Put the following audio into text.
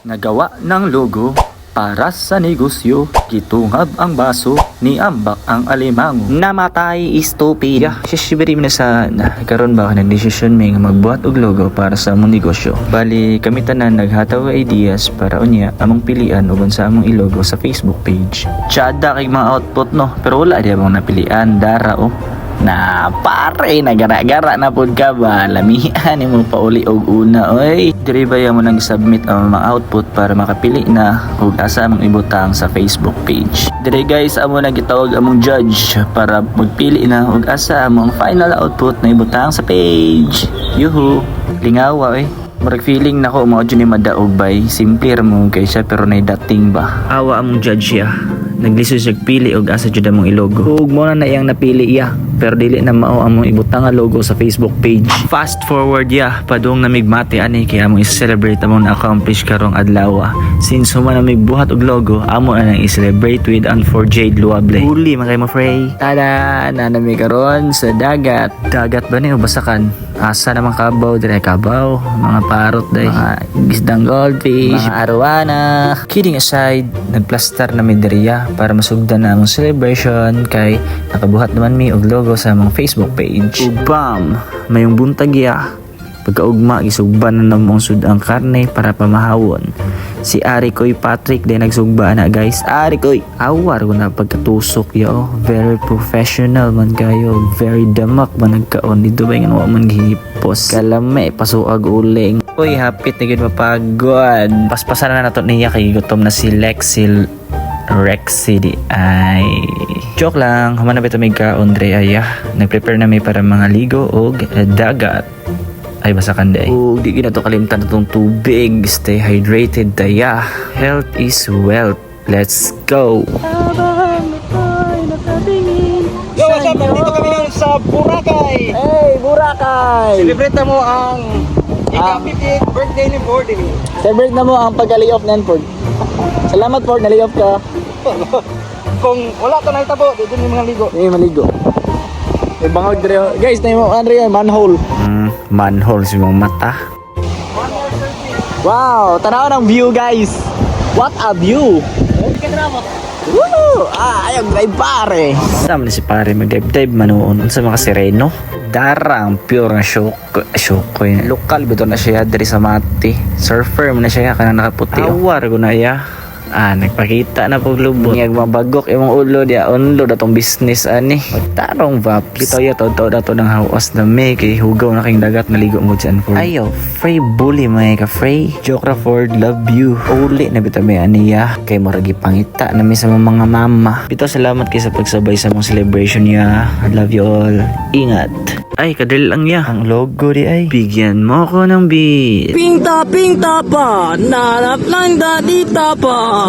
Nagawa ng logo para sa negosyo. Gitungab ang baso, niambak ang alimango. Namatay stupid. Sisibiri mo na sa karon ba ng desisyon may nga magbuhat og logo para sa among negosyo. Bali kami tanan naghataw ideas para unya among pilian ug sa among ilogo sa Facebook page. Tsada kay mga output no, pero wala di among napilian dara oh. Na pare nagara-gara na pod ka ba lamian mo pa uli og una oy diri ba mo nang submit ang mga output para makapili na ug asa among ibutang sa Facebook page. Diri guys amo na gitawag among judge para magpili na ug asa among final output na ibutang sa page. Yuhu lingawa murag feeling nako mao jud ni madaog bay simple ra mo kay siya pero nay dating ba awa among judge ya naglisod siya pili og asa jud among ilogo ug mo na iyang napili ya pero dili na mao among ibutang nga logo sa Facebook page. Fast forward ya padung na migmati ani kay among i-celebrate among na-accomplish karong adlaw since human na may buhat og logo amo na nang i-celebrate with for Jade Luable. Uli mga mo frey tada na nami karon sa dagat ba ni o basakan asa naman kabaw dire kabaw mga parot day mga gisdang goldfish mga arwana. Kidding aside nagplaster na mi diriya para masugdan na among celebration kay nakabuhat naman mi og logo sa among Facebook page. Ug bam mayong buntag ya pagkaugma gisugban na namong sud ang karne para pamahawon. Si Ari Koy Patrick din nagsugba na guys. Ari Koy awar ko na pagkatusok yo very professional man kayo very damak man nagkaon dito ba nga man gihipos kalame pasuag uling. Uy hapit na gid mapagod paspasan na nato niya kay gutom na si Lexil Rexy di ay joke lang humana bitaw mig kaon dre aya nagprepare na mi para mga ligo og dagat ay basakan day di gina to kalimtan itong tubig stay hydrated daya health is wealth let's go. Yo, what's up? Nandito kami ngayon sa Boracay. Hey Boracay Celebrate na mo ang ika-50th birthday ni Bordy. celebrate na mo ang pagka-layoff ng Ford. Salamat Ford na layoff ka. Kung wala ka nahitabo, dito yung mga ligo. Maligo bangag dre guys na yung Andre manhole manhole sa mong mata. Wow, tanaw ng view guys. What a view. Woo! Ayong drive pare. Sama na si pare mag-dive manoon sa mga sireno. Darang pure na syoko lokal bito na siya dari sa Mati. Surfer mo na siya kana nakaputi. Awar ko na ya. Nagpakita na pag lubot. Ngayag mabagok imong ulo dia unlo datong business ani. Magtarong vap. Bitaw ya todo dato ng hawas na may kay hugaw na king dagat naligo mo dyan for. Ayo, free bully mga ka-free. Joke Ford love you. Uli na bitaw may aniya. Kay maragi pangita na may sa mga mama. Bitaw salamat kay sa pagsabay sa mong celebration niya. I love you all. Ingat. Ay, kadali lang ya. Ang logo di ay. Bigyan mo ko ng beat. Pinta pa, nanap lang dati pa.